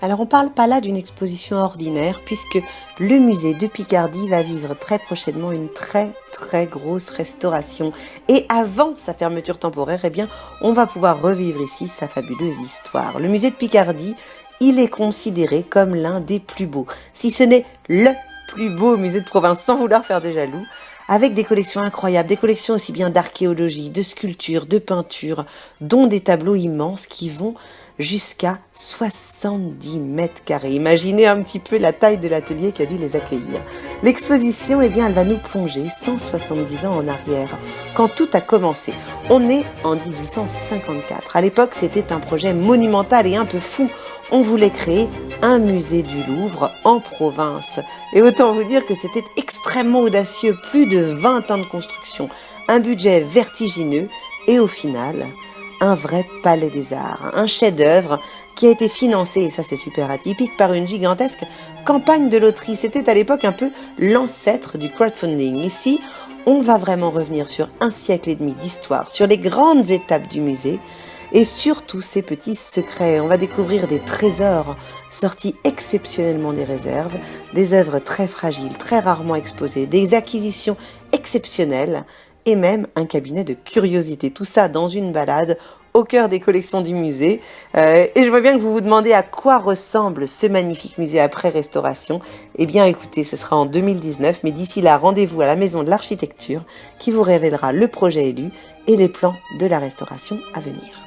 Alors on parle pas là d'une exposition ordinaire puisque le musée de Picardie va vivre très prochainement une très grosse restauration. Et avant sa fermeture temporaire, eh bien, on va pouvoir revivre ici sa fabuleuse histoire. Le musée de Picardie, il est considéré comme l'un des plus beaux, si ce n'est le plus beau musée de province, sans vouloir faire de jaloux, avec des collections incroyables, des collections aussi bien d'archéologie, de sculpture, de peinture, dont des tableaux immenses qui vont jusqu'à 70 mètres carrés. Imaginez un petit peu la taille de l'atelier qui a dû les accueillir. L'exposition, eh bien, elle va nous plonger 170 ans en arrière, quand tout a commencé. On est en 1854. À l'époque, c'était un projet monumental et un peu fou. On voulait créer un musée du Louvre en province. Et autant vous dire que c'était extrêmement audacieux, plus de 20 ans de construction, un budget vertigineux et au final, un vrai palais des arts, un chef-d'œuvre qui a été financé, et ça c'est super atypique, par une gigantesque campagne de loterie. C'était à l'époque un peu l'ancêtre du crowdfunding. Ici, on va vraiment revenir sur un siècle et demi d'histoire, sur les grandes étapes du musée, et surtout ses petits secrets. On va découvrir des trésors sortis exceptionnellement des réserves, des œuvres très fragiles, très rarement exposées, des acquisitions exceptionnelles et même un cabinet de curiosités. Tout ça dans une balade au cœur des collections du musée. Et je vois bien que vous vous demandez à quoi ressemble ce magnifique musée après restauration. Eh bien écoutez, ce sera en 2019, mais d'ici là, rendez-vous à la Maison de l'Architecture qui vous révélera le projet élu et les plans de la restauration à venir.